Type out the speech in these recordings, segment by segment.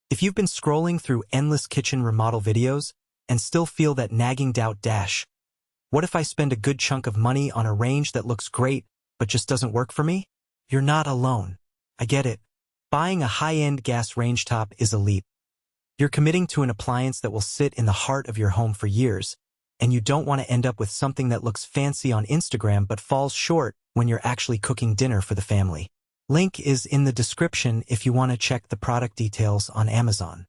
If you've been scrolling through endless kitchen remodel videos and still feel that nagging doubt what if I spend a good chunk of money on a range that looks great but just doesn't work for me? You're not alone. I get it. Buying a high-end gas rangetop is a leap. You're committing to an appliance that will sit in the heart of your home for years, and you don't want to end up with something that looks fancy on Instagram but falls short when you're actually cooking dinner for the family. Link is in the description if you want to check the product details on Amazon.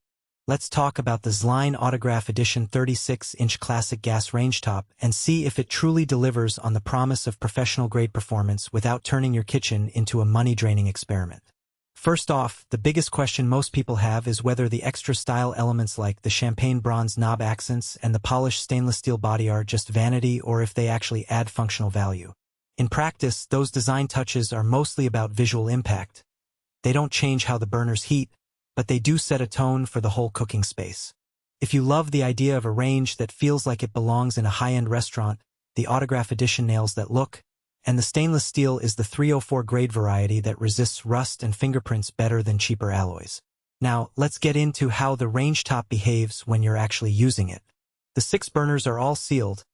Let's talk about the ZLINE Autograph Edition 36-inch Classic Gas Rangetop and see if it truly delivers on the promise of professional-grade performance without turning your kitchen into a money-draining experiment. First off, the biggest question most people have is whether the extra style elements like the champagne bronze knob accents and the polished stainless steel body are just vanity or if they actually add functional value. In practice, those design touches are mostly about visual impact. They don't change how the burners heat, but they do set a tone for the whole cooking space. If you love the idea of a range that feels like it belongs in a high-end restaurant, the Autograph Edition nails that look, and the stainless steel is the 304 grade variety that resists rust and fingerprints better than cheaper alloys. Now, let's get into how the rangetop behaves when you're actually using it. The 6 burners are all sealed.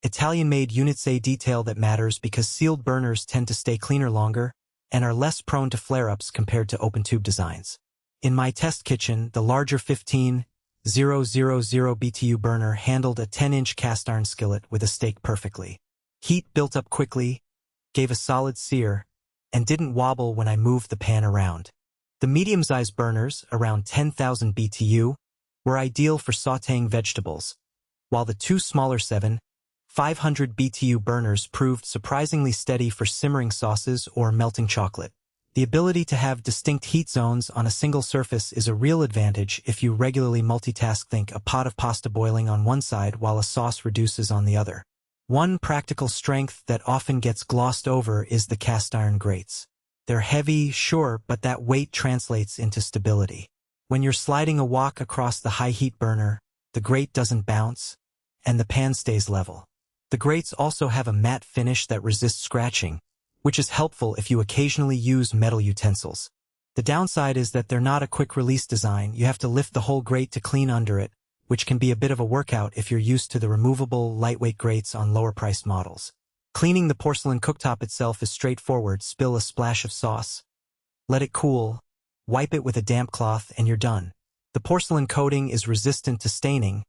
Italian-made units, a detail that matters because sealed burners tend to stay cleaner longer and are less prone to flare-ups compared to open-tube designs. In my test kitchen, the larger 15000 BTU burner handled a 10-inch cast iron skillet with a steak perfectly. Heat built up quickly, gave a solid sear, and didn't wobble when I moved the pan around. The medium-sized burners, around 10,000 BTU, were ideal for sautéing vegetables, while the 2 smaller 500 BTU burners proved surprisingly steady for simmering sauces or melting chocolate. The ability to have distinct heat zones on a single surface is a real advantage if you regularly multitask. Think a pot of pasta boiling on one side while a sauce reduces on the other. One practical strength that often gets glossed over is the cast iron grates. They're heavy, sure, but that weight translates into stability. When you're sliding a wok across the high-heat burner, the grate doesn't bounce, and the pan stays level. The grates also have a matte finish that resists scratching, which is helpful if you occasionally use metal utensils. The downside is that they're not a quick-release design. You have to lift the whole grate to clean under it, which can be a bit of a workout if you're used to the removable, lightweight grates on lower-priced models. Cleaning the porcelain cooktop itself is straightforward. Spill a splash of sauce, let it cool, wipe it with a damp cloth, and you're done. The porcelain coating is resistant to staining,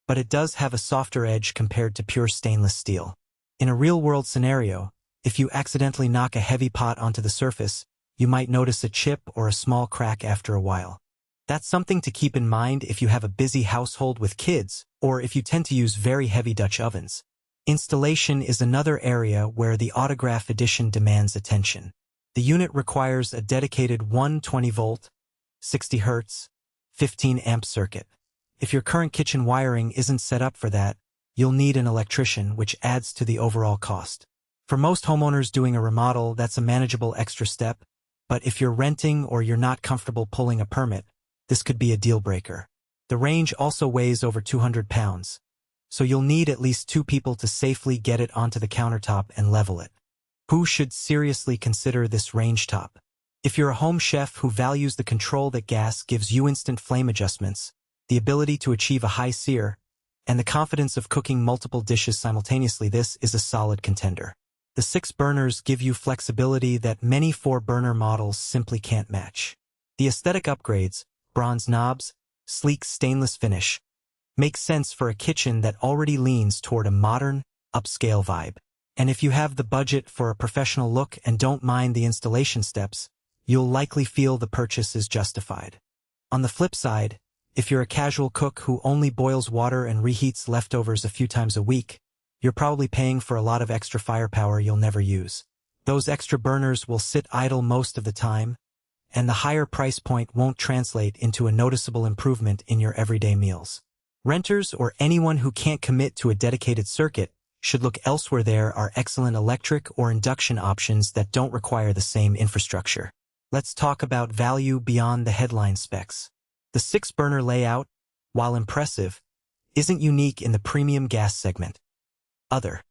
but it does have a softer edge compared to pure stainless steel. In a real-world scenario, if you accidentally knock a heavy pot onto the surface, you might notice a chip or a small crack after a while. That's something to keep in mind if you have a busy household with kids, or if you tend to use very heavy Dutch ovens. Installation is another area where the Autograph Edition demands attention. The unit requires a dedicated 120-volt, 60 Hz, 15-amp circuit. If your current kitchen wiring isn't set up for that, you'll need an electrician, which adds to the overall cost. For most homeowners doing a remodel, that's a manageable extra step, but if you're renting or you're not comfortable pulling a permit, this could be a deal-breaker. The range also weighs over 200 pounds, so you'll need at least 2 people to safely get it onto the countertop and level it. Who should seriously consider this rangetop? If you're a home chef who values the control that gas gives you, instant flame adjustments, the ability to achieve a high sear, and the confidence of cooking multiple dishes simultaneously, this is a solid contender. The 6 burners give you flexibility that many 4-burner models simply can't match. The aesthetic upgrades, bronze knobs, sleek stainless finish, make sense for a kitchen that already leans toward a modern, upscale vibe. And if you have the budget for a professional look and don't mind the installation steps, you'll likely feel the purchase is justified. On the flip side, if you're a casual cook who only boils water and reheats leftovers a few times a week, you're probably paying for a lot of extra firepower you'll never use. Those extra burners will sit idle most of the time, and the higher price point won't translate into a noticeable improvement in your everyday meals. Renters or anyone who can't commit to a dedicated circuit should look elsewhere. There are excellent electric or induction options that don't require the same infrastructure. Let's talk about value beyond the headline specs. The 6-burner layout, while impressive, isn't unique in the premium gas segment. Other